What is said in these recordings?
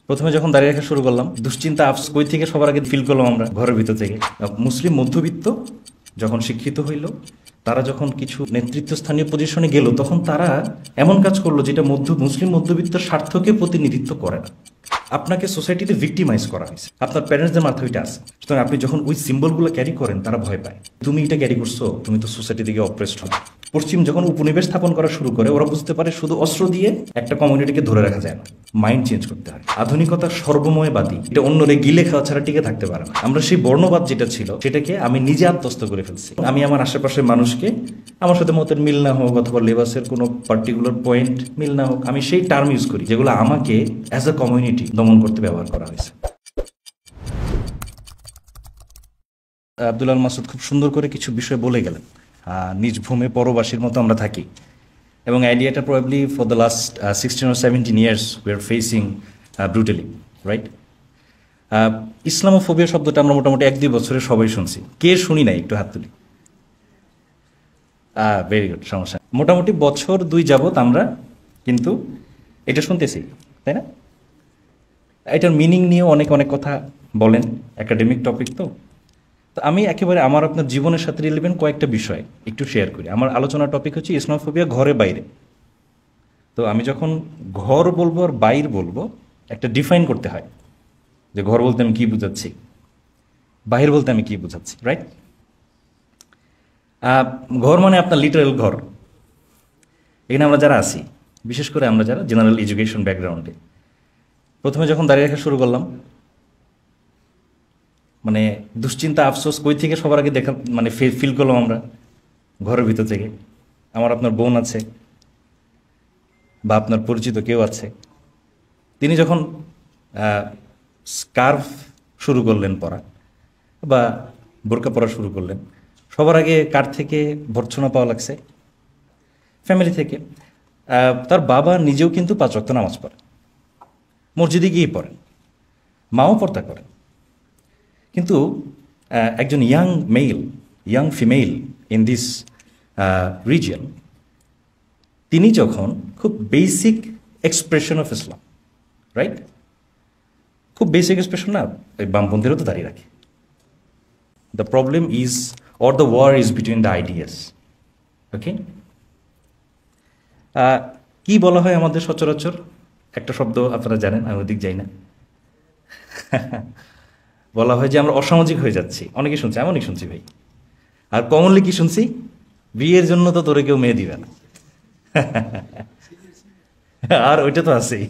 প্রথমে যখন দাঁড়িয়ে রাখা শুরু করলাম, দুশ্চিন্তা আফস কই থেকে সবার আগে ফিল করলাম আমরা ঘরের ভিতর থেকে। মুসলিম মধ্যবিত্ত যখন শিক্ষিত হইল, তারা যখন কিছু নেতৃত্ব স্থানীয় পজিশনে গেল, তখন তারা এমন কাজ করলো যেটা মুসলিম মধ্যবিত্তের স্বার্থকে প্রতিনিধিত্ব করে না। আপনাকে সোসাইটিতে ভিক্টিমাইজ করা হয়েছে, আপনার প্যারেন্টসদের মাথায় ওইটা আছে। সুতরাং আপনি যখন ওই সিম্বলগুলো ক্যারি করেন, তারা ভয় পায়। তুমি এটা ক্যারি করছো, তুমি তো সোসাইটি থেকে অপ্রেসড হবে। পশ্চিম যখন উপনিবেশ স্থাপন করা শুরু করে, ওরা বুঝতে পারে শুধু অস্ত্র দিয়ে একটা কমিউনিটিকে ধরে রাখা যায় না, মাইন্ড চেঞ্জ করতে হয়। আধুনিকতার সর্বময়বাদী, এটা অন্যরে গিলে খাওয়া ছাড়া টিকে থাকতে পারে না। আমরা সেই বর্ণবাদ যেটা ছিল, সেটাকে আমি নিজে আত্মস্থ করে ফেলছি। আমি আমার আশেপাশের মানুষকে, আমার সাথে মতের মিল না হোক অথবা লেবাসের কোনো পার্টিকুলার পয়েন্ট মিল না হোক, আমি সেই টার্ম ইউজ করি যেগুলো আমাকে অ্যাজ আ কমিউনিটি দমন করতে ব্যবহার করা হয়েছে। আব্দুল আল মাসুদ খুব সুন্দর করে কিছু বিষয় বলে গেলেন। নিজ ভূমে পরবাসীর মতো আমরা থাকি, এবং আইডিয়াটা probably for the last 16 or 17 years we are facing brutally, right? Islamophobia শব্দটা আমরা মোটামুটি 1-2 বছরে সবাই শুনছি। কে শুনি নাই একটু হাত তুলি। ভেরি গুড, সমস্যা। মোটামুটি বছর 2 যাবত আমরা কিন্তু এটা শুনতেছি, তাই না? এটার মিনিং নিয়ে অনেক অনেক কথা বলেন, একাডেমিক টপিক তো। আমি একেবারে আমার আপনার জীবনের সাথে রিলেভেন্ট কয়েকটা বিষয় একটু শেয়ার করি। আমার আলোচনার টপিক হচ্ছে ইসলামোফোবিয়া ঘরে বাইরে। তো আমি যখন ঘর বলবো আর বাইর বলবো, একটা ডিফাইন করতে হয় যে ঘর বলতে আমি কি বুঝাচ্ছি, বাহির বলতে আমি কি বুঝাচ্ছি, রাইট? ঘর মানে আপনার লিটারেল ঘর। এখানে আমরা যারা আছি, বিশেষ করে আমরা যারা জেনারেল এডুকেশন ব্যাকগ্রাউন্ডে, প্রথমে যখন দাঁড়িয়ে রাখা শুরু করলাম, মানে দুশ্চিন্তা আফসোস কই থেকে সবার আগে দেখা মানে ফিল করলাম আমরা ঘরের ভিতর থেকে। আমার আপনার বোন আছে বা আপনার পরিচিত কেউ আছে, তিনি যখন স্কার্ফ শুরু করলেন পরা বা বোরকা পরা শুরু করলেন, সবার আগে কার থেকে ভর্ৎসনা পাওয়া লাগছে? ফ্যামিলি থেকে। তার বাবা নিজেও কিন্তু 5 ওয়াক্ত নামাজ পড়ে, মসজিদে গিয়ে পড়েন, মাও পর্দা করেন। কিন্তু একজন young female in this region, তিনি যখন খুব basic expression of Islam, right, খুব বেসিক এক্সপ্রেশন না, ওই বামপন্থীরাও তো দাঁড়িয়ে রাখে। The problem is or the war is between the ideas. Okay, কি বলা হয় আমাদের সচরাচর? একটা শব্দ আপনারা জানেন, আমি ওদিক যাই না। বলা হয় যে আমরা অসামাজিক হয়ে যাচ্ছি। অনেকে শুনছি, আমি অনেক শুনছি ভাই। আর কমনলি কি শুনছি? বিয়ের জন্য তো তোরে কেউ মেয়ে দিবে না। আর ওইটা তো আছেই,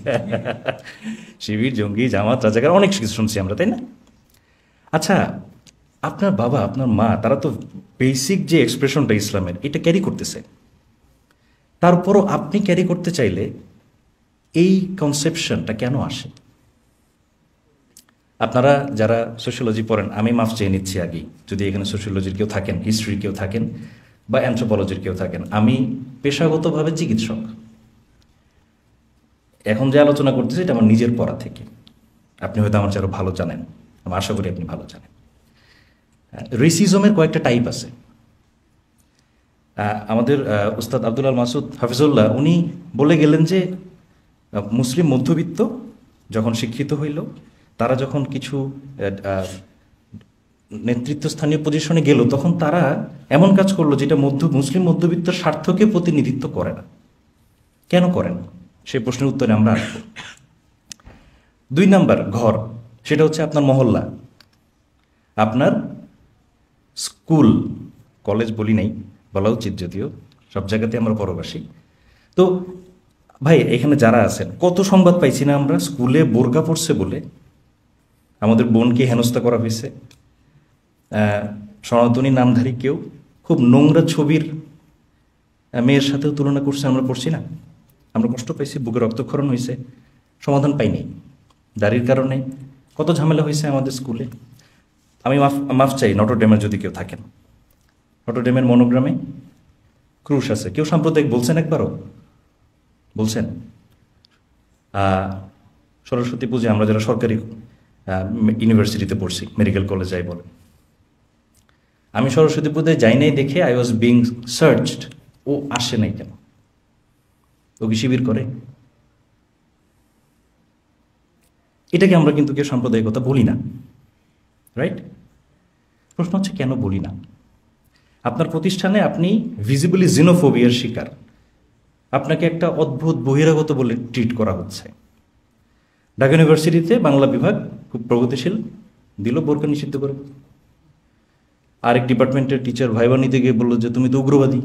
শিবির, জঙ্গি, জামাত, রাজাকার, অনেক কিছু শুনছি আমরা, তাই না? আচ্ছা, আপনার বাবা, আপনার মা, তারা তো বেসিক যে এক্সপ্রেশনটা ইসলামের, এটা ক্যারি করতেছে। তারপরও আপনি ক্যারি করতে চাইলে এই কনসেপশনটা কেন আসে? আপনারা যারা সোশিওলজি পড়েন, আমি মাফ চেয়ে নিচ্ছি আগেই, যদি এখানে সোশিওলজির কেউ থাকেন, হিস্ট্রির কেউ থাকেন বা অ্যানথ্রোপোলজির কেউ থাকেন। আমি পেশাগতভাবে চিকিৎসক। এখন যে আলোচনা করতেছি এটা আমার নিজের পড়া থেকে। আপনি হয়তো আমার চেয়ে আরও ভালো জানেন, আমি আশা করি আপনি ভালো জানেন। রেসিজমের কয়েকটা টাইপ আছে। আমাদের উস্তাদ আব্দুল আল মাসুদ হাফিজুল্লাহ, উনি বলে গেলেন যে মুসলিম মধ্যবিত্ত যখন শিক্ষিত হইল, তারা যখন কিছু নেতৃত্ব স্থানীয় পজিশনে গেল, তখন তারা এমন কাজ করলো যেটা মুসলিম মধ্যবিত্তের স্বার্থকে প্রতিনিধিত্ব করে না। কেন করেন সেই প্রশ্নের উত্তরে আমরা আসব। 2 নাম্বার ঘর, সেটা হচ্ছে আপনার মহল্লা, আপনার স্কুল, কলেজ বলি নাই, বলা উচিত, যদিও সব জায়গাতে আমরা পরবাসী। তো ভাই, এখানে যারা আছেন, কত সংবাদ পাইছি না আমরা, স্কুলে বোরকা পড়ছে বলে আমাদের বোনকে হেনস্থা করা হয়েছে। সনাতনী নামধারী কেউ খুব নোংরা ছবির মেয়ের সাথেও তুলনা করছে, আমরা পড়ছি না? আমরা কষ্ট পাইছি, বুকে রক্তক্ষরণ হয়েছে, সমাধান পাইনি। দাড়ির কারণে কত ঝামেলা হয়েছে আমাদের স্কুলে। আমি মাফ চাই নটরডেমের যদি কেউ থাকেন, নটরডেমের মনোগ্রামে ক্রুশ আছে। কেউ সাম্প্রদায়িক বলছেন? একবারও বলছেন? সরস্বতী পুজো আমরা যারা সরকারি ইউনিভার্সিটিতে পড়ছি, মেডিকেল কলেজ যাই বলে, আমি সরস্বতী পুজোয় যাই নাই দেখে আই ওয়াজ বিং সার্চড। ও আসে নাই কেন? ও কি শিবির করে? এটাকে আমরা কিন্তু কেউ সাম্প্রদায়িকতা বলি না, রাইট? প্রশ্ন হচ্ছে কেন বলি না? আপনার প্রতিষ্ঠানে আপনি ভিজিবলি জিনোফোবিয়ার শিকার, আপনাকে একটা অদ্ভুত বহিরাগত বলে ট্রিট করা হচ্ছে। ঢাকা ইউনিভার্সিটিতে বাংলা বিভাগ খুব প্রগতিশীল, দিল বোরকা নিষিদ্ধ করে। আরেক ডিপার্টমেন্টের টিচার ভাইবা নিতে গিয়ে বললো যে তুমি তো উগ্রবাদী,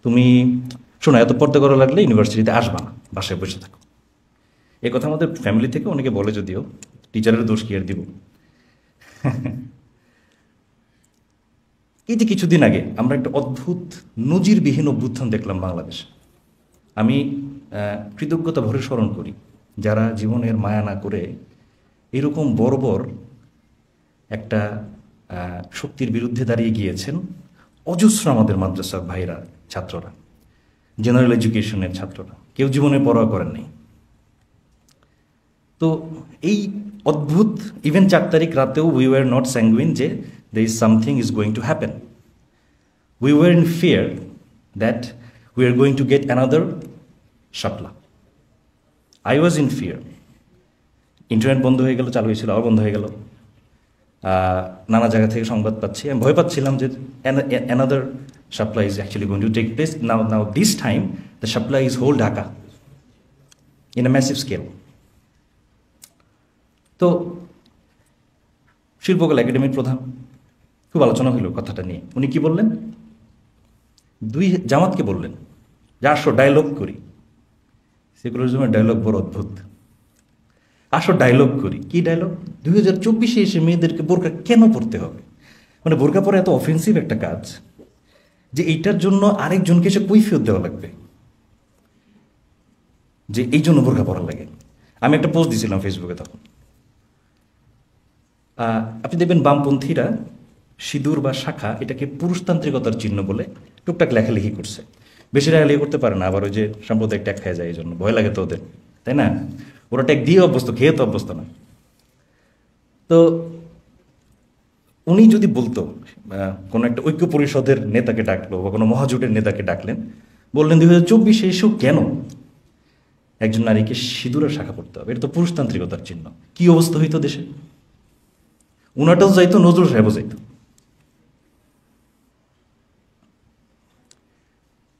তুমি শোনো এত পর্দা করা লাগলে ইউনিভার্সিটিতে আসবা না, বাসায় বসে থাকো। এ কথা আমাদের ফ্যামিলি থেকে অনেকে বলে, যদিও টিচারের দোষ কি আর দিব। এই যে কিছুদিন আগে আমরা একটা অদ্ভুত নজিরবিহীন অভ্যুত্থান দেখলাম বাংলাদেশে। আমি কৃতজ্ঞতা ভরে স্মরণ করি যারা জীবনের মায়া না করে এরকম বর্বর একটা শক্তির বিরুদ্ধে দাঁড়িয়ে গিয়েছেন। অজস্র আমাদের মাদ্রাসার ভাইরা, ছাত্ররা, জেনারেল এডুকেশনের ছাত্ররা, কেউ জীবনে পরোয়া করেন নাই। তো এই অদ্ভুত ইভেন 4 তারিখ রাতেও উই ওয়ার নট স্যাঙ্গুইন যে there is something is going to happen. We were in fear that we are going to get another Shapla. I was in fear. Internet বন্ধ হয়ে গেল, চালু হয়েছিল, আবার বন্ধ হয়ে গেল। নানা জায়গা থেকে সংবাদ পাচ্ছি, আমি ভয় পাচ্ছিলাম যে another Shapla is actually going to take place. Now this time the Shapla is whole Dhaka in a massive scale. তো শিল্পকলা একাডেমির প্রধান, খুব আলোচনা হইল কথাটা নিয়ে। উনি কি বললেন? দুই জামাতকে বললেন যে আসো ডায়লগ করি। সেকুলারিজমের ডায়লগ বড় অদ্ভুত। আসো ডায়লগ করি। কি ডায়লগ? 2024-এ এসে মেয়েদেরকে বোরকা কেন পরতে হবে? মানে বোরকা পরে এত অফেন্সিভ একটা কাজ যে এইটার জন্য আরেকজনকে এসে কৈফিয়ত দেওয়া লাগবে যে এই জন্য বোরকা পরা লাগে। আমি একটা পোস্ট দিয়েছিলাম ফেসবুকে তখন। আপনি দেখবেন বামপন্থীরা সিঁদুর বা শাখা এটাকে পুরুষতান্ত্রিকতার চিহ্ন বলে টুকটাক লেখালেখি করছে। বেশি লেখালেখি করতে পারে না, আবার ওই যে সাম্প্রদায়িক ট্যাগ খেয়ে যায়, এই জন্য ভয় লাগে তো ওদের, তাই না? ওরা ট্যাগ দিয়ে অভ্যস্ত, খেয়ে তো অভ্যস্ত না। তো উনি যদি বলতো, কোনো একটা ঐক্য পরিষদের নেতাকে ডাকলো বা কোনো মহাজোটের নেতাকে ডাকলেন, বললেন 2024-এ এসেও কেন একজন নারীকে সিঁদুরের শাখা পড়তে হবে? এটা তো পুরুষতান্ত্রিকতার চিহ্ন। কি অবস্থা হইতো দেশে? উনাটাও যাইতো, নজরুল সাহেবও যাইতো।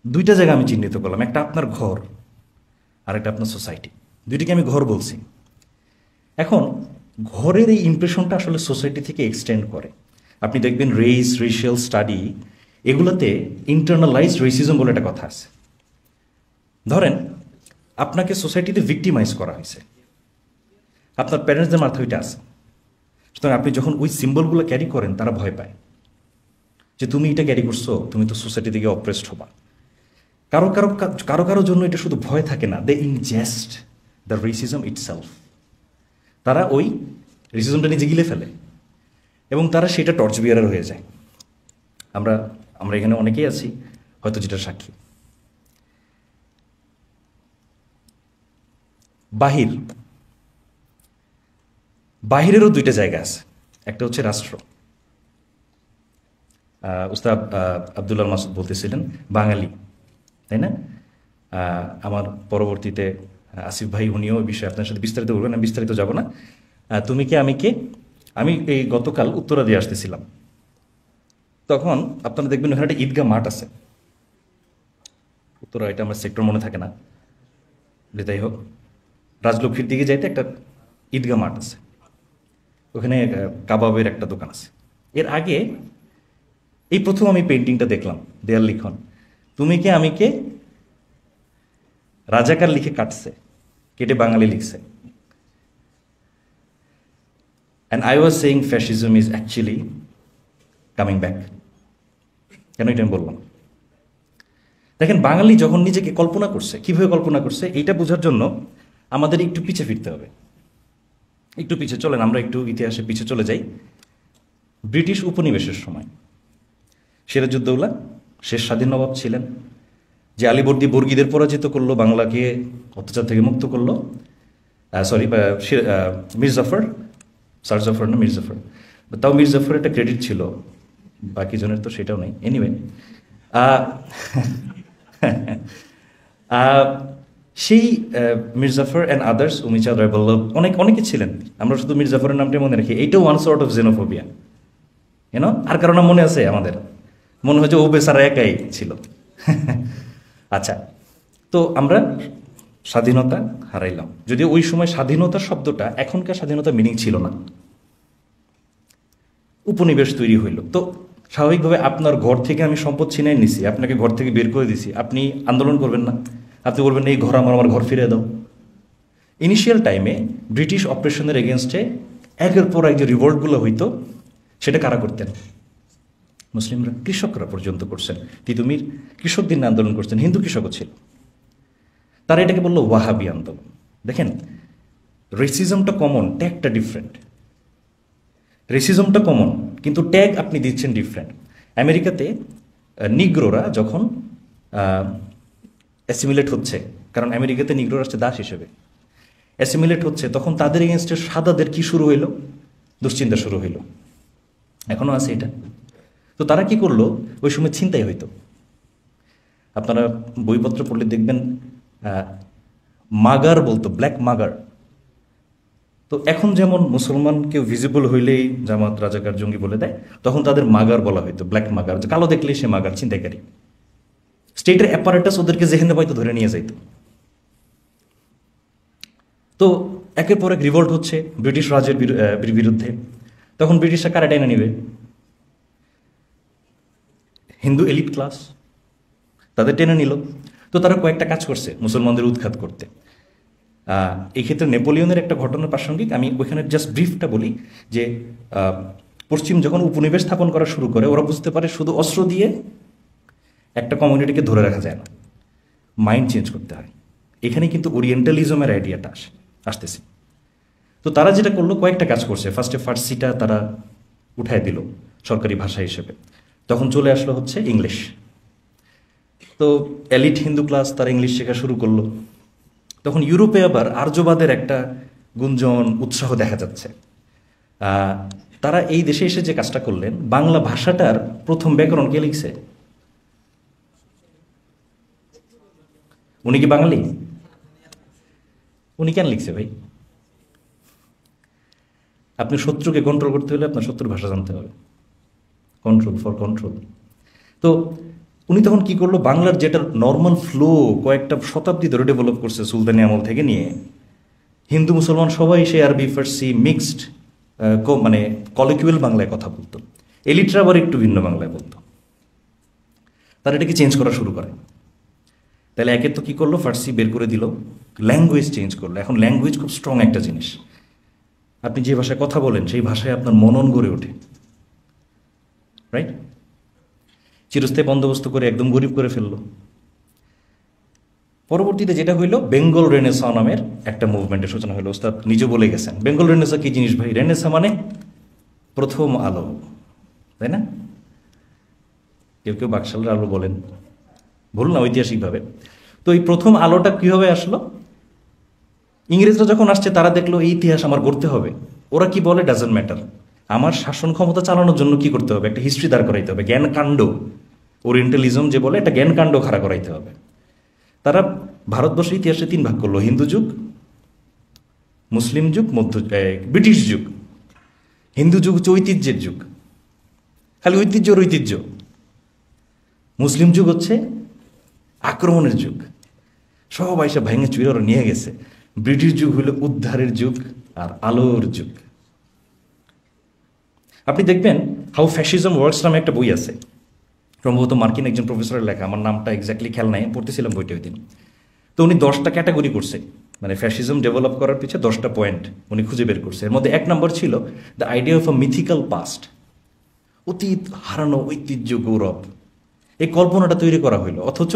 দুইটা জায়গা আমি চিহ্নিত করলাম, একটা আপনার ঘর আর একটা আপনার সোসাইটি। দুইটাকে আমি ঘর বলছি। এখন ঘরের এই ইমপ্রেশনটা আসলে সোসাইটি থেকে এক্সটেন্ড করে। আপনি দেখবেন রেশিয়াল স্টাডি, এগুলোতে ইন্টারনালাইজড রেসিজম বলে একটা কথা আছে। ধরেন আপনাকে সোসাইটিতে ভিক্টিমাইজ করা হয়েছে, আপনার প্যারেন্টসদের মাথায় ওইটা আছে। সুতরাং আপনি যখন ওই সিম্বলগুলো ক্যারি করেন, তারা ভয় পায় যে তুমি এটা ক্যারি করছো, তুমি তো সোসাইটি থেকে অপ্রেসড হবা। কারো কারো কারো কারো জন্য এটা শুধু ভয় থাকে না, দে ইনজেস্ট দ্য রেসিজম ইটসেলফ। তারা ওই রেসিজমটা নিজে গিলে ফেলে এবং তারা সেটা টর্চ বিয়ারার হয়ে যায়। আমরা আমরা এখানে অনেকেই আছি হয়তো যেটা সাক্ষী। বাহিরেরও দুইটা জায়গা আছে। একটা হচ্ছে রাষ্ট্র। উস্তাদ আব্দুল্লাহ মাসুদ বলতেছিলেন বাঙালি, তাই না? আমার পরবর্তীতে আসিফ ভাই, উনিও এই বিষয়ে আপনার সাথে বিস্তারিত বলবেন, আমি বিস্তারিত যাব না। তুমি কে আমি কে, আমি এই গতকাল উত্তরা দিয়ে আসতেছিলাম, তখন আপনারা দেখবেন ওখানে একটা ঈদগাহ মাঠ আছে। উত্তরা, এটা আমার সেক্টর মনে থাকে না, যাই হোক, রাজলক্ষ্মীর দিকে যাইতে একটা ঈদগাহ মাঠ আছে, ওখানে কাবাবের একটা দোকান আছে। এর আগে এই প্রথম আমি পেন্টিংটা দেখলাম, দেয়াল লিখন, তুমি কে আমি কে, রাজাকার লিখে কাটছে, কেটে বাঙালি লিখছে। And I was saying fascism is actually coming back. কেন এটা আমি বললাম? দেখেন, বাঙালি যখন নিজেকে কল্পনা করছে, কিভাবে কল্পনা করছে, এইটা বোঝার জন্য আমাদের একটু পিছে ফিরতে হবে। একটু পিছে চলেন, আমরা একটু ইতিহাসে পিছে চলে যাই। ব্রিটিশ উপনিবেশের সময় সিরাজউদ্দৌলা শেষ স্বাধীন নবাব ছিলেন, যে আলীবর্দী বর্গীদের পরাজিত করলো, বাংলাকে অত্যাচার থেকে মুক্ত করলো। মীর জাফর, স্যার জাফর না, মীর জাফর, তাও মীর জাফরের একটা ক্রেডিট ছিল, বাকি জনের তো সেটাও নেই। এনিওয়ে, সেই মির্জাফর অ্যান্ড আদার্স উমিচাঁদ রায় বল্লভ অনেকে ছিলেন, আমরা শুধু মির্জাফরের নামটাই মনে রাখি। এইটাও ওয়ান সর্ট অফ জেনোফোবিয়া, আর কারো নাম মনে আছে আমাদের? মনে হয় যে ও বেচারা একাই ছিল। আচ্ছা, তো আমরা স্বাধীনতা হারাইলাম, যদিও ওই সময় স্বাধীনতা শব্দটা এখনকার স্বাধীনতা মিনিং ছিল না, উপনিবেশ তৈরি হইল। তো স্বাভাবিকভাবে আপনার ঘর থেকে আমি সম্পদ ছিনাই নিছি, আপনাকে ঘর থেকে বের করে দিছি, আপনি আন্দোলন করবেন না? আপনি বলবেন এই ঘর আমার ঘর ফিরে দাও। ইনিশিয়াল টাইমে ব্রিটিশ অপারেশনের এগেনস্টে একের পর এক যে রিভোল্টগুলো হইতো, সেটা কারা করতেন? মুসলিমরা, কৃষকরা পর্যন্ত করছেন। তিতুমির কৃষকদের নিয়ে আন্দোলন করছেন, হিন্দু কৃষকও ছিল। তারা এটাকে বললো ওয়াহাবি আন্দোলন। দেখেন, রেসিজমটা কমন, ট্যাগটা ডিফারেন্ট। রেসিজমটা কমন, কিন্তু ট্যাগ আপনি দিচ্ছেন ডিফারেন্ট। আমেরিকাতে নিগ্রোরা যখন অ্যাসিমিলেট হচ্ছে, কারণ আমেরিকাতে নিগ্রোরা আসছে দাস হিসেবে, অ্যাসিমিলেট হচ্ছে, তখন তাদের এগেনস্টে সাদাদের কি শুরু হইল? দুশ্চিন্তা শুরু হইল। এখনও আছে এটা। তো তারা কি করলো? ওই সময় ছিনতাই হইতো। আপনারা বইপত্র পড়লে দেখবেন মাগার বলতো, ব্ল্যাক মাগার। তো এখন যেমন মুসলমান কেউ ভিজিবল হইলেই জামাত, রাজাকার, জঙ্গি বলে দেয়, তখন তাদের মাগার বলা হইতো, ব্ল্যাক মাগার। যে কালো দেখলেই সে মাগার, ছিনতাইকারী। স্টেটের অ্যাপারেটাস ওদেরকে যেখানে পাইতো ধরে নিয়ে যাইতো। তো একের পর এক রিভোল্ট হচ্ছে ব্রিটিশ রাজের বিরুদ্ধে। তখন ব্রিটিশরা কারা টেনে নিবে? হিন্দু এলিট ক্লাস, তাদের টেনে নিল। তো তারা কয়েকটা কাজ করছে মুসলমানদের উৎখাত করতে। এই ক্ষেত্রে নেপোলিয়নের একটা ঘটনার প্রাসঙ্গিক, আমি ওইখানে জাস্ট ব্রিফটা বলি যে পশ্চিম যখন উপনিবেশ স্থাপন করা শুরু করে, ওরা বুঝতে পারে শুধু অস্ত্র দিয়ে একটা কমিউনিটিকে ধরে রাখা যায় না, মাইন্ড চেঞ্জ করতে হয়। এখানে কিন্তু ওরিয়েন্টালিজমের আইডিয়াটা আসতেছে। তো তারা যেটা করলো, কয়েকটা কাজ করছে। ফার্স্টে ফার্সিটা তারা উঠায় দিল সরকারি ভাষা হিসেবে। তখন চলে আসলো হচ্ছে ইংলিশ। তো এলিট হিন্দু ক্লাস তারা ইংলিশ শেখা শুরু করলো। তখন ইউরোপে আবার আর্যবাদের একটা গুঞ্জন, উৎসাহ দেখা যাচ্ছে। তারা এই দেশে এসে যে কাজটা করলেন, বাংলা ভাষাটার প্রথম ব্যাকরণ কে লিখছে? উনি কি বাঙালি? উনি কেন লিখছে ভাই? আপনি শত্রুকে কন্ট্রোল করতে হলে আপনার শত্রুর ভাষা জানতে হবে। Control for control. তো উনি তখন কি করলো, বাংলার যেটা নর্মাল ফ্লো কয়েকটা শতাব্দী ধরে ডেভেলপ করছে সুলতানি আমল থেকে নিয়ে, হিন্দু মুসলমান সবাই সে আরবি ফার্সি মিক্সড মানে কলিকুয়াল বাংলায় কথা বলতো। এলিটরা আবার একটু ভিন্ন বাংলায় বলতো। তারা এটাকে চেঞ্জ করা শুরু করে। তাহলে একে তো কী করলো, ফার্সি বের করে দিল, ল্যাঙ্গুয়েজ চেঞ্জ করলো। এখন ল্যাঙ্গুয়েজ খুব স্ট্রং একটা জিনিস। আপনি যে ভাষায় কথা বলেন সেই ভাষায় আপনার মনন গড়ে ওঠে, রাইট? চিরস্থায়ী বন্দোবস্ত করে একদম গরিব করে ফেললো। পরবর্তীতে যেটা হইলো, বেঙ্গল রেনেসা নামের একটা মুভমেন্টের সূচনা হলো। ওস্তাদ নিজে বলে গেছেন বেঙ্গল রেনেসা কি জিনিস ভাই? রেনেসা মানে প্রথম আলো, তাই না? কেউ কেউ বাকশালের আলো বলেন, ভুল না ঐতিহাসিকভাবে। তো এই প্রথম আলোটা কীভাবে আসলো? ইংরেজরা যখন আসছে তারা দেখলো এই ইতিহাস আমার গড়তে হবে। ওরা কি বলে, ডাজন্ট ম্যাটার, আমার শাসন ক্ষমতা চালানোর জন্য কি করতে হবে? একটা হিস্ট্রি দাঁড় করাইতে হবে, জ্ঞানকাণ্ড। ওরিয়েন্টালিজম যে বলে, একটা জ্ঞানকাণ্ড খাড়া করাইতে হবে। তারা ভারতবর্ষের ইতিহাসে তিন ভাগ করলো, হিন্দু যুগ, মুসলিম যুগ, ব্রিটিশ যুগ। হিন্দু যুগ হচ্ছে ঐতিহ্যের যুগ, খালি ঐতিহ্যর ঐতিহ্য। মুসলিম যুগ হচ্ছে আক্রমণের যুগ, সব আইসা ভেঙে চুরে ওরা নিয়ে গেছে। ব্রিটিশ যুগ হলো উদ্ধারের যুগ আর আলোর যুগ। আপনি দেখবেন হাউ ফ্যাসিজম ওয়ার্কস নামে একটা বই আছে, সম্ভবত মার্কিন একজন প্রফেসরের লেখা, আমার নামটা এক্স্যাক্টলি খেয়াল নাই, পড়তেছিলাম বইটা ওই দিন। তো উনি 10টা ক্যাটাগরি করছে, মানে ফ্যাসিজম ডেভেলপ করার পিছিয়ে 10টা পয়েন্ট উনি খুঁজে বের করছে। এর মধ্যে 1 নম্বর ছিল the idea of a mythical past, অতীত হারানো ঐতিহ্য গৌরব। এই কল্পনাটা তৈরি করা হইলো, অথচ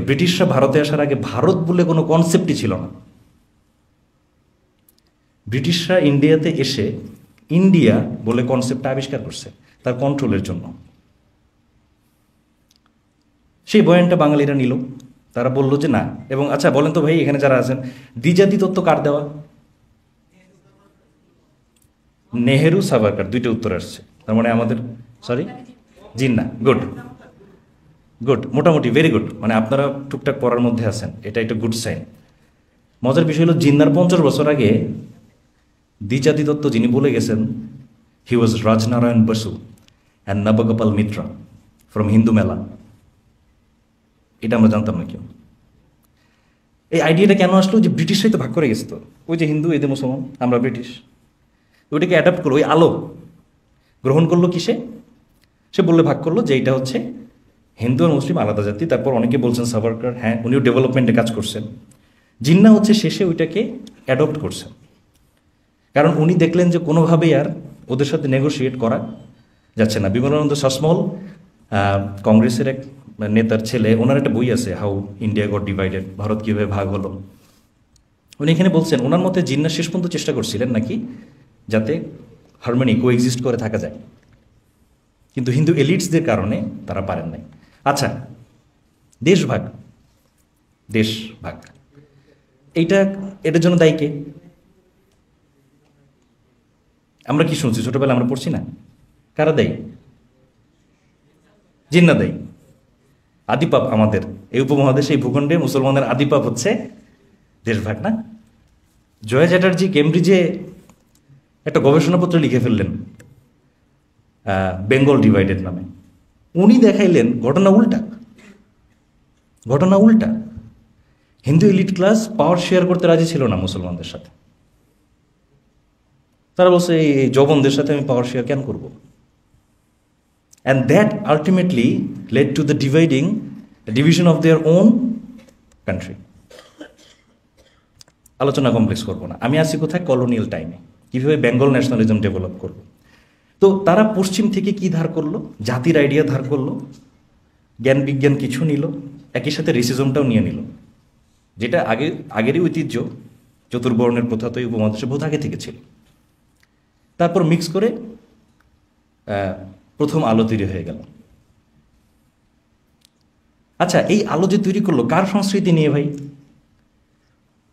ব্রিটিশরা ভারতে আসার আগে ভারত বলে কোনো কনসেপ্টই ছিল না। ব্রিটিশরা ইন্ডিয়াতে এসে ইন্ডিয়া বলে কনসেপ্টটা আবিষ্কার করছে তার কন্ট্রোলের জন্য। সেই বয়ানটা বাঙালিরা নিল, তারা বলল যে না। এবং আচ্ছা বলেন তো ভাই, এখানে যারা আছেন, দ্বিজাতি তত্ত্ব কার দেওয়া? নেহেরু, সাভারকার, দুইটা উত্তর আসছে। তার মানে আমাদের জিন্না, গুড। গুড, মোটামুটি ভেরি গুড, মানে আপনারা টুকটাক পড়ার মধ্যে আছেন, এটা একটা গুড সাইন। মজার বিষয় হলো জিন্নার 50 বছর আগে দ্বিজাতি দত্ত যিনি বলে গেছেন he was Rajnarayan Basu and Nabagopal Mitra from Hindu Mela, এটা আমরা জানতাম না কেউ। এই আইডিয়াটা কেন আসলো? যে ব্রিটিশরাই তো ভাগ করে গেছে, তো ওই যে হিন্দু এদের মুসলমান, আমরা ব্রিটিশ, ওইটাকে অ্যাডাপ্ট করলো, ওই আলো গ্রহণ করলো কিসে? সে বললে ভাগ করলো যে এটা হচ্ছে হিন্দু আর মুসলিম আলাদা জাতি। তারপর অনেকে বলছেন সাভারকার, হ্যাঁ উনিও ডেভেলপমেন্টে কাজ করছেন। জিন্না হচ্ছে শেষে ওইটাকে অ্যাডপ্ট করছেন, কারণ উনি দেখলেন যে কোনোভাবেই আর ওদের সাথে নেগোশিয়েট করা যাচ্ছে না। বিমলানন্দ শাসমল কংগ্রেসের এক নেতার ছেলে, ওনার একটা বই আছে how India goat divided, Bharat কীভাবে ভাগ হলো। উনি এখানে বলছেন ওনার মতে জিন্না শেষ পর্যন্ত চেষ্টা করছিলেন নাকি যাতে হারমোনি কো এক্সিস্ট করে থাকা যায়, কিন্তু হিন্দু এলিটসদের কারণে তারা পারেন নাই। আচ্ছা, দেশ ভাগ, দেশ ভাগ এটার জন্য দায়ী কে? আমরা কি শুনছি ছোটবেলা, আমরা পড়ছি না? কারা দায়ী? জিন্না দায়ী। আদিপাপ আমাদের এই উপমহাদেশে, এই ভূখণ্ডে মুসলমানদের আদিপাপ হচ্ছে দেশভাগ, না? জয়া চ্যাটার্জি কেমব্রিজে একটা গবেষণাপত্র লিখে ফেললেন বেঙ্গল ডিভাইডেড নামে। উনি দেখাইলেন ঘটনা উল্টা, ঘটনা উল্টা। হিন্দু এলিট ক্লাস পাওয়ার শেয়ার করতে রাজি ছিল না মুসলমানদের সাথে। তারা বলছে এই জবনদের সাথে আমি পাওয়ার শেয়ার কেন করব? And that ultimately led to the division of their own country. আলোচনা কমপ্লেক্স করবো না, আমি আছি কোথায়? কলোনিয়াল টাইমে কীভাবে বেঙ্গল ন্যাশনালিজম ডেভেলপ করবো। তো তারা পশ্চিম থেকে কি ধার করলো? জাতির আইডিয়া ধার করলো, জ্ঞান বিজ্ঞান কিছু নিল, একই সাথে রেসিজমটাও নিয়ে নিল, যেটা আগেরই ঐতিহ্য। চতুর্বর্ণের প্রথা তো এই উপমহাদেশে বহুত আগে থেকে ছিল। তারপর মিক্স করে প্রথম আলো তৈরি হয়ে গেল। আচ্ছা, এই আলো যে তৈরি করলো কার সংস্কৃতি নিয়ে ভাই?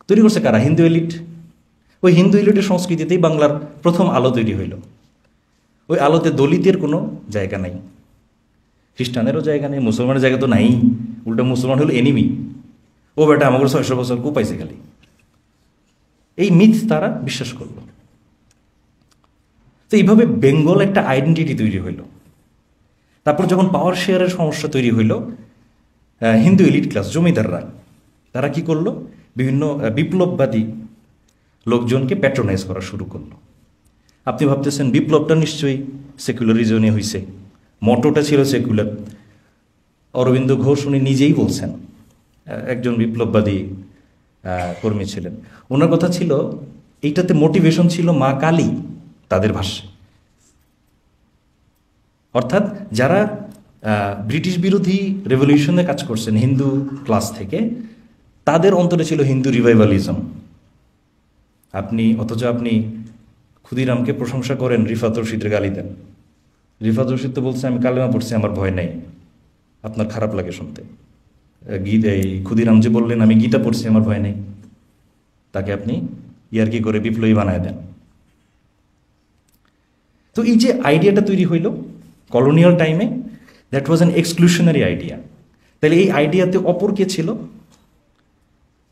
তৈরি করছে কারা? হিন্দু এলিট। ওই হিন্দু এলিটের সংস্কৃতিতেই বাংলার প্রথম আলো তৈরি হইল। ওই আলোতে দলিতের কোনো জায়গা নাই, খ্রিস্টানেরও জায়গা নেই, মুসলমানের জায়গা তো নাই। উল্টা মুসলমান হলো এনিমি, ও বেটা আমাকে 600 বছর কুপাইছে খালি। এই মিথ তারা বিশ্বাস করল। তো এইভাবে বেঙ্গল একটা আইডেন্টিটি তৈরি হইল। তারপর যখন পাওয়ার শেয়ারের সমস্যা তৈরি হইল, হিন্দু এলিট ক্লাস জমিদাররা তারা কি করলো? বিভিন্ন বিপ্লববাদী লোকজনকে প্যাট্রোনাইজ করা শুরু করলো। আপনি ভাবতেছেন বিপ্লবটা নিশ্চয়ই সেকুলারিজমে হয়েছে, মটোটা ছিল সেকুলার। অরবিন্দ ঘোষ উনি নিজেই বলছেন, একজন বিপ্লববাদী কর্মী ছিলেন। ওনার কথা ছিল এইটাতে মোটিভেশন ছিল মা কালী, তাদের ভাষ্যে। অর্থাৎ যারা ব্রিটিশ বিরোধী রেভলিউশনে কাজ করছেন হিন্দু ক্লাস থেকে, তাদের অন্তরে ছিল হিন্দু রিভাইভালিজম। অথচ আপনি ক্ষুদিরামকে প্রশংসা করেন, রিফাত রশিদের গালি দেন। রিফাত রশিদ তো বলছে আমি কালেমা পড়ছি, আমার ভয় নেই। আপনার খারাপ লাগে শুনতে। এই ক্ষুদিরাম যে বললেন আমি গীতা পড়ছি, আমার ভয় নেই, তাকে আপনি ইয়ার্কি করে বিপ্লবী বানায় দেন। তো এই যে আইডিয়াটা তৈরি হইল কলোনিয়াল টাইমে, দ্যাট ওয়াজ অ্যান এক্সক্লুশনারি আইডিয়া। তাহলে এই আইডিয়াতে অপর কে ছিল?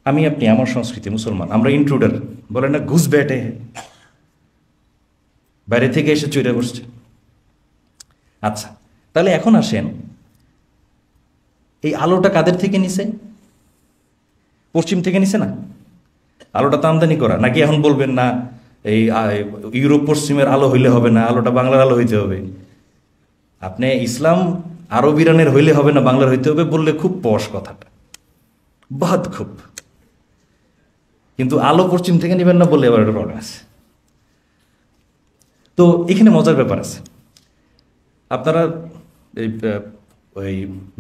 আমি আপনি, আমার সংস্কৃতি মুসলমান, আমরা ইন্ট্রুডার, বলে না ঘুষ ব্যাটে, বাইরে থেকে এসে চইরা বসছে। আচ্ছা, তাহলে এখন আসেন, এই আলোটা কাদের থেকে নিছে? পশ্চিম থেকে নিছে না? আলোটা তো আমদানি করা নাকি? এখন বলবেন না এই ইউরোপ পশ্চিমের আলো হইলে হবে না, আলোটা বাংলার আলো হইতে হবে। আপনি ইসলাম আরব ইরানের হইলে হবে না, বাংলার হইতে হবে বললে খুব পশ কথাটা, বাদ খুব। কিন্তু আলো পশ্চিম থেকে নেবেন না বললে এবার একটা প্রবলেম আছে। তো এখানে মজার ব্যাপার আছে। আপনারা ওই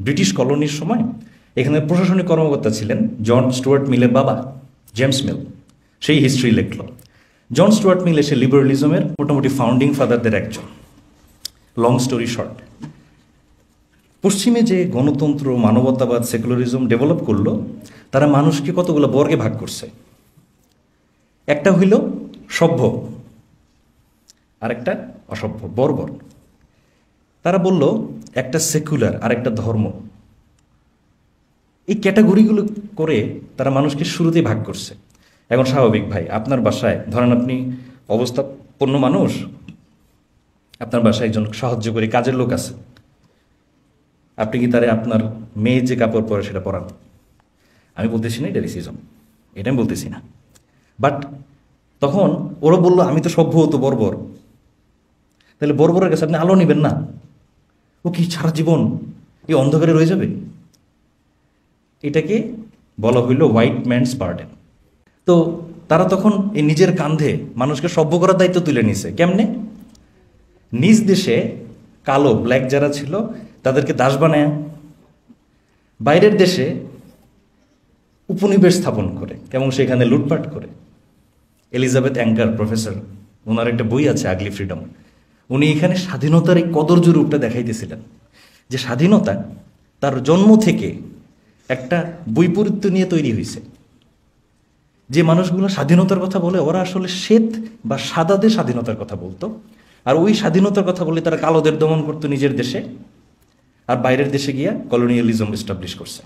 ব্রিটিশ কলোনির সময় এখানে প্রশাসনিক কর্মকর্তা ছিলেন জন স্টুয়ার্ট মিলের বাবা, জেমস মিল। সেই হিস্ট্রি লিখল। জন স্টুয়ার্ট মিল এসে লিবারেলিজমের মোটামুটি ফাউন্ডিং ফাদারদের একজন। লং স্টোরি শর্ট, পশ্চিমে যে গণতন্ত্র, মানবতাবাদ, সেকুলারিজম ডেভেলপ করলো, তারা মানুষকে কতগুলো বর্গে ভাগ করছে। একটা হইল সভ্য, আর একটা অসভ্য, বর্বর। তারা বলল একটা সেকুলার আর একটা ধর্ম, এই ক্যাটাগরিগুলো করে তারা মানুষকে শুরুতেই ভাগ করছে। এখন স্বাভাবিক ভাই, আপনার বাসায় ধরেন আপনি অবস্থাপন্ন মানুষ, আপনার বাসায় একজন সাহায্যকারী কাজের লোক আছে, আপনি কি তারে আপনার মেয়ে যে কাপড় পরে সেটা পরান? আমি বলতেছি না এটা রেসিজম, এটা আমি বলতেছি না। বাট তখন ওরা বললো আমি তো সভ্য হতো বর্বর, তাহলে বর্বরের কাছে আপনি আলো নেবেন না? ও কি সারা জীবন এই অন্ধকারে রয়ে যাবে? এটাকে বলা হইল হোয়াইট ম্যানস বার্ডেন। তো তারা তখন এই নিজের কাঁধে মানুষকে সভ্য করার দায়িত্ব তুলে নিছে। কেমনে? নিজ দেশে কালো ব্ল্যাক যারা ছিল তাদেরকে দাস বানায়, বাইরের দেশে উপনিবেশ স্থাপন করে এবং সেখানে লুটপাট করে। এলিজাবেথ অ্যাঙ্কার প্রফেসর, ওনার একটা বই আছে আগলি ফ্রিডম, উনি এখানে স্বাধীনতার এই কদর্য রূপটা দেখাইতেছিলেন, যে স্বাধীনতা তার জন্ম থেকে একটা বৈপরীত্য নিয়ে তৈরি হয়েছে। যে মানুষগুলো স্বাধীনতার কথা বলে ওরা আসলে শ্বেত বা সাদাদের স্বাধীনতার কথা বলতো, আর ওই স্বাধীনতার কথা বলে তারা কালোদের দমন করতো নিজের দেশে, আর বাইরের দেশে গিয়া কলোনিয়ালিজম এস্টাবলিশ করছে।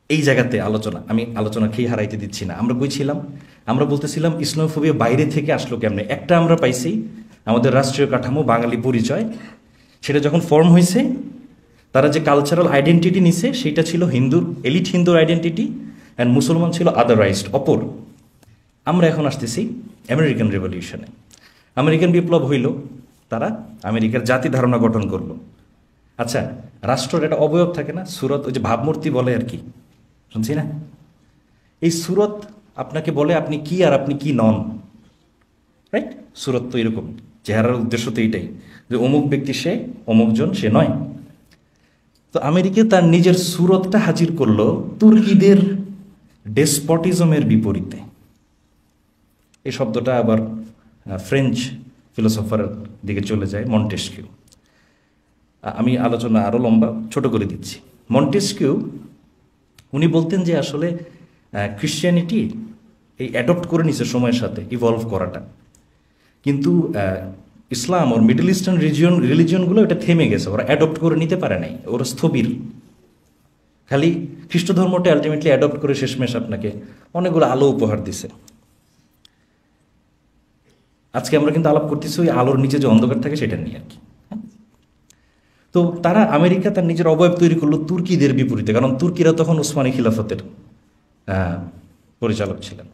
এই জায়গাতে আমি আলোচনা খেয়ে হারাইতে দিচ্ছি না। আমরা কইছিলাম, আমরা বলতেছিলাম ইসলামোফোবিয়া বাইরে থেকে আসলো কেমনে। একটা আমরা পাইছি আমাদের রাষ্ট্রীয় কাঠামো বাঙালি পরিচয়, সেটা যখন ফর্ম হয়েছে তারা যে কালচারাল আইডেন্টিটি নিছে সেটা ছিল হিন্দুর, এলিট হিন্দুর আইডেন্টিটি, অ্যান্ড মুসলমান ছিল আদারওয়াইজড, অপর। আমরা এখন আসতেছি আমেরিকান রেভলিউশনে। আমেরিকান বিপ্লব হইল, তারা আমেরিকার জাতি ধারণা গঠন করলো। আচ্ছা, রাষ্ট্রের একটা অবয়ব থাকে না, সুরত, ওই যে ভাবমূর্তি বলে আর কি, শুনছি না? এই সুরত আপনাকে বলে আপনি কি আর আপনি কি নন, রাইট? সুরত তো এরকম, চেহারার উদ্দেশ্য তো এইটাই যে অমুক ব্যক্তি সে, অমুকজন সে নয়। তো আমেরিকা তার নিজের সুরতটা হাজির করলো তুর্কিদের ডেসপটিজমের বিপরীতে। এই শব্দটা আবার ফ্রেঞ্চ ফিলোসফারের দিকে চলে যায়, মন্টেস্কিউ। আমি আলোচনা আরও লম্বা ছোট করে দিচ্ছি। মন্টেস্কিউ উনি বলতেন যে আসলে ক্রিশ্চিয়ানিটি এই অ্যাডপ্ট করে নিছে সময়ের সাথে, ইভলভ করাটা, কিন্তু ইসলাম ওর মিডল ইস্টার্ন রিলিজিয়নগুলো এটা থেমে গেছে, ওরা অ্যাডপ্ট করে নিতে পারে নাই, ওরা স্থবির। খালি খ্রিস্ট ধর্মটা আলটিমেটলি অ্যাডপ্ট করে শেষমেশ আপনাকে অনেকগুলো আলো উপহার দিছে। আজকে আমরা কিন্তু আলাপ করতেছি ওই আলোর নিচে যে অন্ধকার থাকে সেটা নিয়ে আর কি। তো তারা আমেরিকা তার নিজের অবয়ব তৈরি করলো তুর্কিদের বিপরীতে, কারণ তুর্কিরা তখন উসমানী খিলাফতের পরিচালক ছিলেন।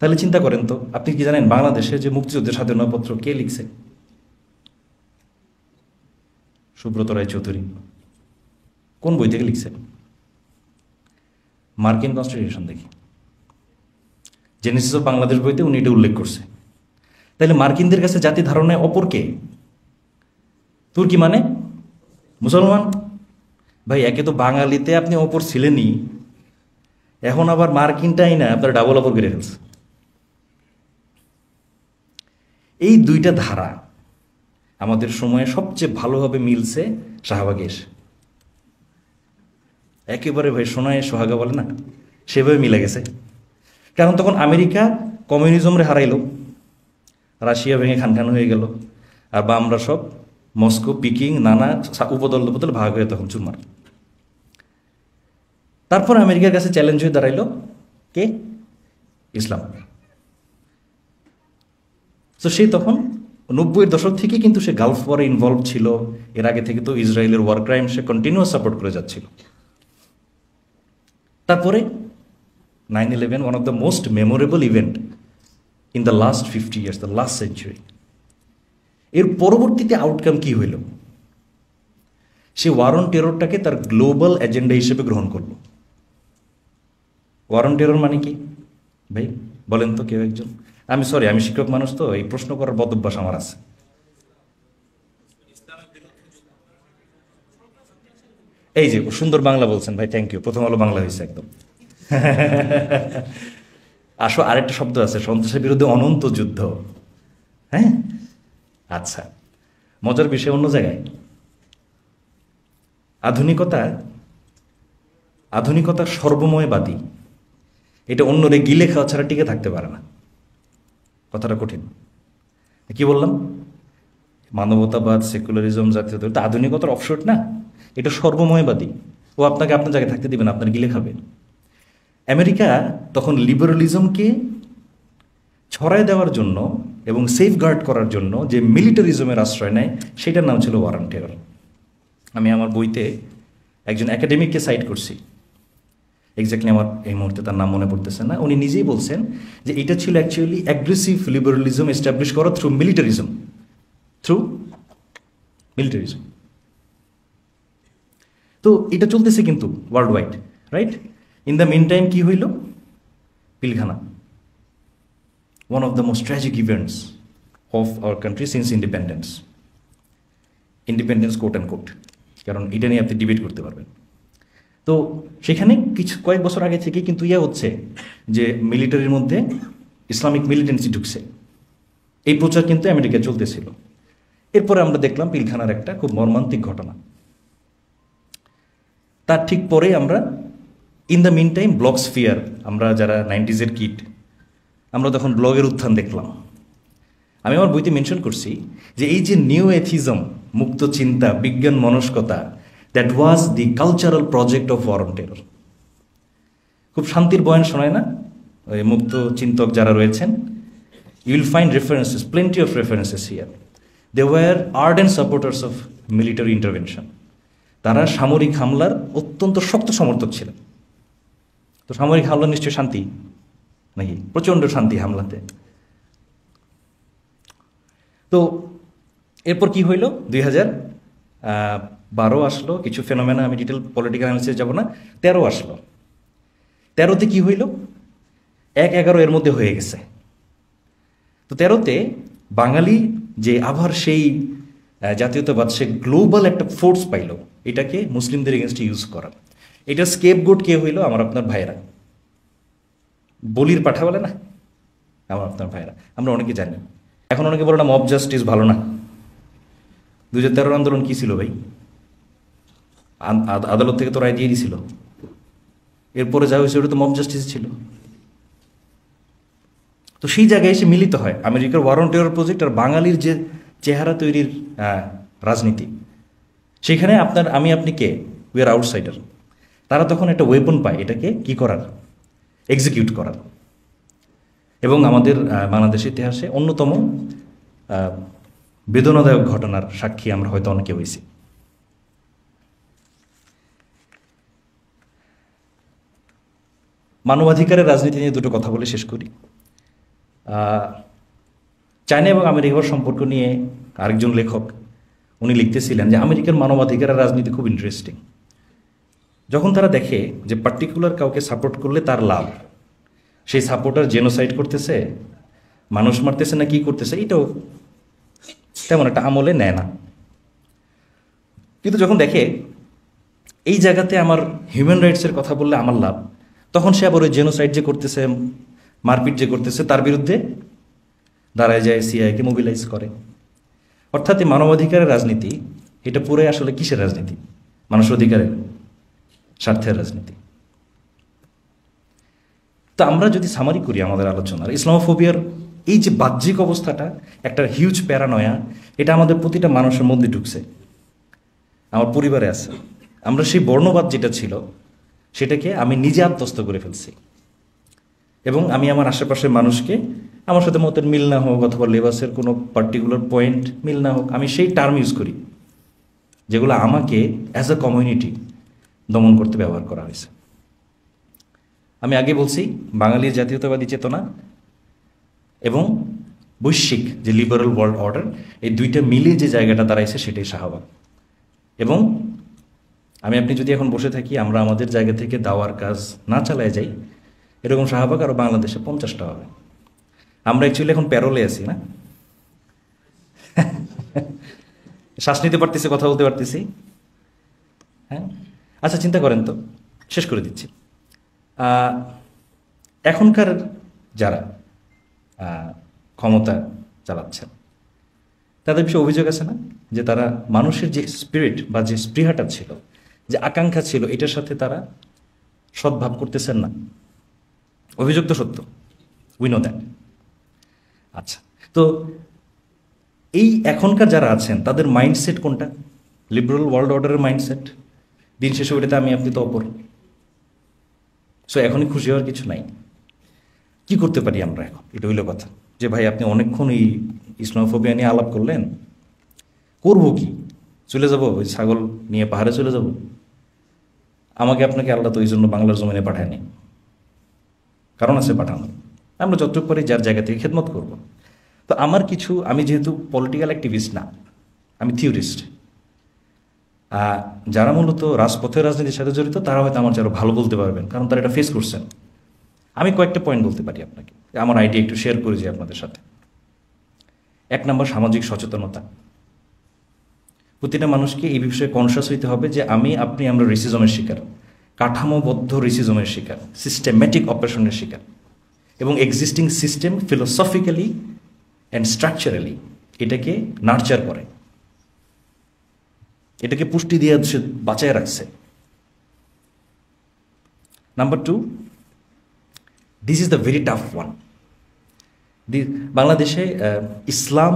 তাহলে চিন্তা করেন তো, আপনি কি জানেন বাংলাদেশে যে মুক্তিযুদ্ধের স্বাধীনতাপত্র কে লিখছে? সুব্রত রায় চৌধুরী। কোন বই থেকে লিখছে? মার্কিন কনস্টিটিউশন দেখি, জেনেসিস অফ বাংলাদেশ বইতে উনি এটা উল্লেখ করছে। তাহলে মার্কিনদের কাছে জাতি ধারণায় অপর কে? তুর্কি মানে মুসলমান। ভাই, একে তো বাঙালিতে আপনি অপর ছিলেনই, এখন আবার মার্কিনটাই না আপনার ডাবল অপর করে ফেলছে। এই দুইটা ধারা আমাদের সময়ে সবচেয়ে ভালোভাবে মিলছে শাহবাগে এসে। একেবারে ভাই সোনায় সোহাগা বলে না, সেভাবে মিলে গেছে। কারণ তখন আমেরিকা কমিউনিজমরে হারাইল, রাশিয়া ভেঙে খান খান হয়ে গেল, আর বা আমরা সব মস্কো, পিকিং, নানা উপদল উপদল ভাগ হয়ে তখন চুরমার। তারপর আমেরিকার কাছে চ্যালেঞ্জ হয়ে দাঁড়াইল কে? ইসলাম। তো সে তখন 90-এর দশক থেকে কিন্তু সে গালফ ওয়ারে ইনভলভ ছিল। এর আগে থেকে তো ইসরায়েলের ওয়ার ক্রাইম সে কন্টিনিউয়াস সাপোর্ট করে যাচ্ছিল। তারপরে 9/11, one of the most memorable event in the last 50 years, the last century. এর পরবর্তীতে আউটকাম কি হইল? সে ওয়ার অন টেররটাকে তার গ্লোবাল এজেন্ডা হিসেবে গ্রহণ করলো। ওয়ার অন টেরর মানে কি ভাই বলেন তো কেউ একজন? আমি শিক্ষক মানুষ, তো এই প্রশ্ন করার বদভ্যাস আমার আছে। এই যে সুন্দর বাংলা বলছেন ভাই, থ্যাংক ইউ। প্রথম আলো বাংলা হয়েছে একদম। আরেকটা শব্দ আছে, সন্ত্রাসের বিরুদ্ধে অনন্ত যুদ্ধ। হ্যাঁ, আচ্ছা, মজার বিষয় অন্য জায়গায়। আধুনিকতা সর্বময়বাদী, এটা অন্যরে গিলে খাওয়া ছাড়া টিকে থাকতে পারে না। কথাটা কঠিন। কি বললাম? মানবতাবাদ, সেকুলারিজম, জাতীয়তা, আধুনিকতার অফশোট না। এটা সর্বময়বাদী, ও আপনাকে আপনার জায়গায় থাকতে দিবে না, আপনার গিলে খাবে। আমেরিকা তখন লিবারালিজমকে ছড়ায় দেওয়ার জন্য এবং সেফগার্ড করার জন্য যে মিলিটারিজমের আশ্রয় নেয়, সেটার নাম ছিল ওয়ার অন টেরর। আমি আমার বইতে একজন একাডেমিককে সাইট করছি, এক্স্যাক্টলি আমার এই মুহূর্তে তার নাম মনে পড়তেছে না। উনি নিজেই বলছেন যে এটা ছিল অ্যাকচুয়ালি অ্যাগ্রেসিভ লিবারালিজম এস্টাবলিশ করা থ্রু মিলিটারিজম, তো এটা চলতেছে কিন্তু world wide, right? In the mean time কি হইল? Pilkhana, one of the most tragic events of our country since independence quote unquote, কারণ এটা নিয়ে আপনি ডিবেট করতে পারবেন। তো সেখানে কয়েক বছর আগে থেকে কিন্তু হচ্ছে যে মিলিটারির মধ্যে ইসলামিক মিলিটেন্সি ঢুকছে, এই প্রচার কিন্তু আমেরিকায় চলতেছিল। এরপরে আমরা দেখলাম পিলখানার একটা খুব মর্মান্তিক ঘটনা। তার ঠিক পরে আমরা ইন দ্য মিন টাইম ব্লগস্ফিয়ার, আমরা যারা 90s কিড, আমরা তখন ব্লগের উত্থান দেখলাম। আমি আমার বইতে মেনশন করছি যে এই যে নিউ এথিজম, মুক্ত চিন্তা, বিজ্ঞান মনস্কতা, that was the cultural project of war on terror. খুব শান্তির বয়ান শোনায় না ওই মুক্ত চিন্তক যারা রয়েছেন? You will find references, plenty of references here. They were ardent supporters of military intervention. তারা সামরিক হামলার অত্যন্ত শক্ত সমর্থক ছিলেন। তো সামরিক হামলা নিশ্চয়ই শান্তি নাকি? প্রচণ্ড শান্তি হামলাতে। তো এরপর কি হইল? 2012 আসলো, কিছু ফেনোমেনা, আমি ডিটেল পলিটিক্যাল অ্যানালিসিস যাব না। 13 আসলো। 13তে কি হইল? 1-11 এর মধ্যে হয়ে গেছে। তো 13তে বাঙালি যে আবার সেই জাতীয়তাবাদ, সে গ্লোবাল একটা ফোর্স পাইল এটাকে মুসলিমদের এগেনস্টে ইউজ করার। এটা স্কেপগোট কে হইল? আমার আপনার ভাইয়েরা, বলির পাঠা বলে না, আমার আপনার ভাইয়েরা। আমরা অনেকে জানি। এখন অনেকে বলে না মব জাস্টিস ভালো না। 2013 আন্দোলন কি ছিল ভাই? আদালত থেকে তো রায় দিয়ে দিয়েছিল। এরপরে যা হয়েছে ওটা তো মব জাস্টিস ছিল। তো সেই জায়গায় এসে মিলিত হয় আমেরিকার ওয়ার অন টেরর প্রজেক্ট আর বাঙালির যে চেহারা তৈরির রাজনীতি। সেখানে আমি আপনি কে? We are outsider. তারা তখন একটা ওয়েপন পায় এটাকে কি করার, এক্সিকিউট করার। এবং আমাদের বাংলাদেশ ইতিহাসে অন্যতম বেদনাদায়ক ঘটনার সাক্ষী আমরা হয়তো অনেকে হয়েছি। মানবাধিকারের রাজনীতি নিয়ে দুটো কথা বলে শেষ করি। চায়না এবং আমেরিকার সম্পর্ক নিয়ে আরেকজন লেখক উনি লিখতেছিলেন যে আমেরিকার মানবাধিকারের রাজনীতি খুব ইন্টারেস্টিং। যখন তারা দেখে যে পার্টিকুলার কাউকে সাপোর্ট করলে তার লাভ, সেই সাপোর্টার জেনোসাইড করতেছে, মানুষ মারতেছে না কি করতেছে, এটাও তেমন একটা আমলে নেয় না। কিন্তু যখন দেখে এই জায়গাতে আমার হিউম্যান রাইটসের কথা বললে আমার লাভ, তখন সে আবার ওই জেনোসাইড যে করতেছে, মারপিট যে করতেছে, তার বিরুদ্ধে দাঁড়ায় যায়, সিআইকে মোবিলাইজ করে। অর্থাৎ এই মানবাধিকারের রাজনীতি এটা পুরো আসলে কিসের রাজনীতি? মানুষ অধিকারের স্বার্থের রাজনীতি। তো আমরা যদি সামারি করি আমাদের আলোচনার, ইসলামোফোবিয়ার এই যে বাহ্যিক অবস্থাটা, একটা হিউজ প্যারানয়া, এটা আমাদের প্রতিটা মানুষের মধ্যে ঢুকছে, আমার পরিবারে আছে। আমরা সেই বর্ণবাদ যেটা ছিল সেটাকে আমি নিজে আত্মস্থ করে ফেলছি, এবং আমি আমার আশেপাশের মানুষকে, আমার সাথে মতের মিল না হোক অথবা লেবাসের কোনো পার্টিকুলার পয়েন্ট মিল না হোক, আমি সেই টার্ম ইউজ করি যেগুলো আমাকে অ্যাজ আ কমিউনিটি দমন করতে ব্যবহার করা হয়েছে। আমি আগে বলছি বাঙালির জাতীয়তাবাদী চেতনা এবং বৈশ্বিক যে লিবারাল ওয়ার্ল্ড অর্ডার, এই দুইটা মিলে যে জায়গাটা দাঁড়াইছে সেটাই শাহবাগ। এবং আপনি যদি এখন বসে থাকি, আমরা আমাদের জায়গা থেকে দাওয়ার কাজ না চালায় যাই, এরকম শাহবাগ আরও বাংলাদেশে 50টা হবে। আমরা অ্যাকচুয়ালি এখন প্যারোলে আছি না, শ্বাস নিতে পারতেছি, কথা বলতে পারতেছি। হ্যাঁ, আচ্ছা চিন্তা করেন তো, শেষ করে দিচ্ছি। এখনকার যারা ক্ষমতা চালাচ্ছেন তাদের বিষয়ে অভিযোগ আছে না যে তারা মানুষের যে স্পিরিট বা যে স্পৃহাটা ছিল, যে আকাঙ্ক্ষা ছিল, এটার সাথে তারা সদ্ভাব করতেছেন না। অভিযোগ তো সত্য, উই নো দ্যাট। আচ্ছা, তো এই এখনকার যারা আছেন তাদের মাইন্ডসেট কোনটা? লিবারাল ওয়ার্ল্ড অর্ডারের মাইন্ডসেট দিন শেষে ওইটাতে আমি আপনি তো অপর। সো এখনই খুশি হওয়ার কিছু নাই। কি করতে পারি আমরা এখন, এটা হইল কথা। যে ভাই আপনি অনেকক্ষণ এই ইসলামোফোবিয়া নিয়ে আলাপ করলেন, করবো কি? চলে যাব ওই ছাগল নিয়ে পাহাড়ে চলে যাব? আমাকে আপনাকে আল্লাহ তো এই জন্য বাংলার জমিনে পাঠায়নি, কারণ আছে পাঠানো। আমরা যতটুকু পারি যার জায়গা থেকে খেদমত করব। তো আমার কিছু, আমি যেহেতু পলিটিক্যাল অ্যাক্টিভিস্ট না, আমি থিওরিস্ট, যারা মূলত রাজপথের রাজনীতির সাথে জড়িত তারা হয়তো আমার যারা ভালো বলতে পারবেন, কারণ তারা এটা ফেস করছেন। আমি কয়েকটা পয়েন্ট বলতে পারি আপনাকে, আমার আইডিয়া একটু শেয়ার করেছি আপনাদের সাথে। 1 নম্বর, সামাজিক সচেতনতা। প্রতিটা মানুষকে এই বিষয়ে কনসিয়াস হইতে হবে যে আমরা রেসিজমের শিকার, কাঠামোবদ্ধ রেসিজমের শিকার, সিস্টেম্যাটিক অপারেশনের শিকার, এবং existing system philosophically and structurally এটাকে নার্চার করে, এটাকে পুষ্টি দিয়ে সে বাঁচায় রাখছে। Number 2, this is the very tough one. বাংলাদেশে ইসলাম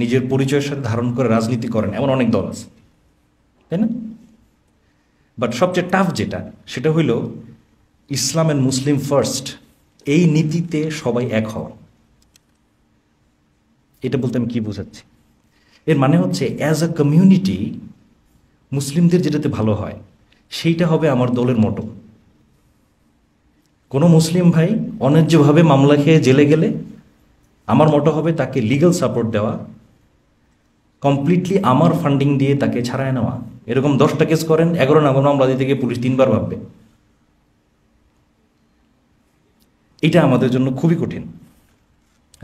নিজের পরিচয়ের সাথে ধারণ করে রাজনীতি করেন এমন অনেক দল আছে, তাই না? বাট সবচেয়ে টাফ যেটা, সেটা হইল ইসলাম অ্যান্ড মুসলিম ফার্স্ট, এই নীতিতে সবাই এক হওয়া। এটা বলতে আমি কি বোঝাচ্ছি? এর মানে হচ্ছে অ্যাজ আ কমিউনিটি মুসলিমদের যেটাতে ভালো হয় সেইটা হবে আমার দলের মোটো। কোনো মুসলিম ভাই অন্যায্যভাবে মামলা খেয়ে জেলে গেলে আমার মোটো হবে তাকে লিগ্যাল সাপোর্ট দেওয়া, কমপ্লিটলি আমার ফান্ডিং দিয়ে তাকে ছাড়ায় নেওয়া। এরকম 10টা কেস করেন, 11 নম্বর মামলা দিতে গিয়ে পুলিশ 3বার ভাববে। এটা আমাদের জন্য খুবই কঠিন।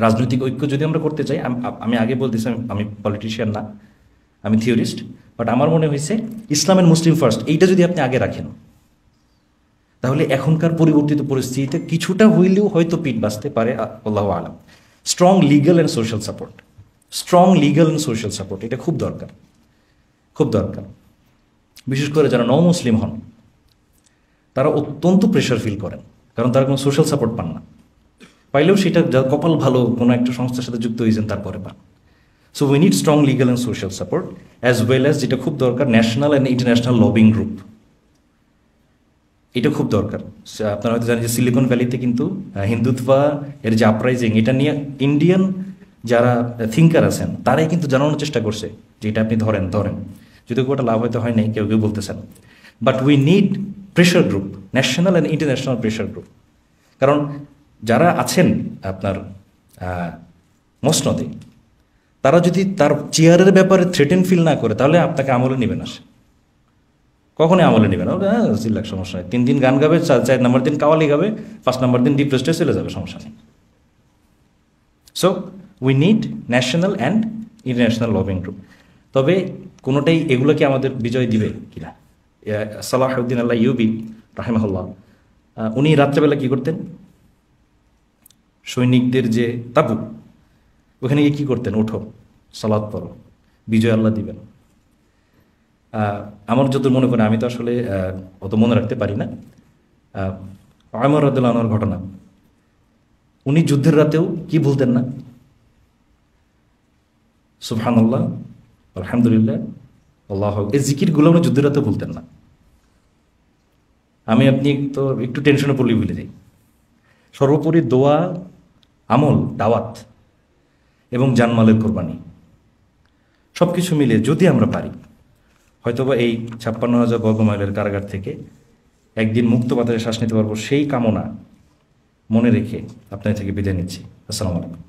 রাজনৈতিক ঐক্য যদি আমরা করতে চাই, আমি আগে বলতেছি আমি পলিটিশিয়ান না, আমি থিওরিস্ট, বাট আমার মনে হয়েছে ইসলাম অ্যান্ড মুসলিম ফার্স্ট এইটা যদি আপনি আগে রাখেন, তাহলে এখনকার পরিবর্তিত পরিস্থিতিতে কিছুটা হইলেও হয়তো পিঠ বাঁচতে পারে, আল্লাহু আলাম। Strong legal and social support, strong legal and social support, এটা খুব দরকার, খুব দরকার। বিশেষ করে যারা নন মুসলিম হন তারা অত্যন্ত প্রেশার ফিল করেন, কারণ তারা কোনো সোশ্যাল সাপোর্ট পান না। পাইলেও সেটা কপাল ভালো কোনো একটা সংস্থার সাথে যুক্ত হয়েছেন তারপরে পান। So we need strong legal and social support, as well as যেটা খুব দরকার, national and international lobbying group. এটা খুব দরকার। আপনারা হয়তো জানেন যে সিলিকন ভ্যালিতে কিন্তু হিন্দুত্বা এর যে আপরাইজিং, এটা নিয়ে ইন্ডিয়ান যারা থিঙ্কার আছেন তারাই কিন্তু জানানোর চেষ্টা করছে যে এটা আপনি ধরেন, যদি ওটা লাভ হয়তো হয় নাই, কেউ বলতেছেন। But we need pressure group, national and international pressure group. কারণ যারা আছেন আপনার মসনদে, তারা যদি তার চেয়ারের ব্যাপারে থ্রেটেন ফিল না করে, তাহলে আপনাকে আমলে নেবে না, সে কখনই আমলে নেবে না। জিল্লাক সমস্যা নেই, 3 দিন গান গাবে, 4 নম্বর দিন কাওয়ালি গাবে, 5 নম্বর দিন ডিপ্রেসডে চলে যাবে, সমস্যা নেই। So we need national and international lobbying group. তবে কোনোটাই এগুলোকে আমাদের বিজয় দিবে কিনা? সালাহুদ্দিন আল্লাহ ইউবি রাহিমাহুল্লাহ, উনি রাত্রেবেলা কি করতেন? সৈনিকদের যে তাবু, ওখানে গিয়ে কী করতেন? ওঠো, সালাত পড়ো, বিজয় আল্লাহ দিবেন। আমার যত মনে করেন, আমি তো আসলে অত মনে রাখতে পারি না, ওমর রাদিয়াল্লাহু আনহুর ঘটনা, উনি যুদ্ধের রাতেও কি বলতেন না? সুবহানাল্লাহ, আলহামদুলিল্লাহ, আল্লাহু আকবার, এই জিকিরগুলো উনি যুদ্ধের রাতেও বলতেন না। আমি আপনি তো একটু টেনশনে পড়লে ভুলে যাই। সর্বোপরি দোয়া, আমল, দাওয়াত এবং জানমালের কোরবানি সব কিছু মিলে যদি আমরা পারি, হয়তোবা এই 56,000 বর্গমাইলের কারাগার থেকে একদিন মুক্ত বাতাসে শ্বাস নিতে পারবো, সেই কামনা মনে রেখে আপনার থেকে বিদায় নিচ্ছি। আসসালামু আলাইকুম।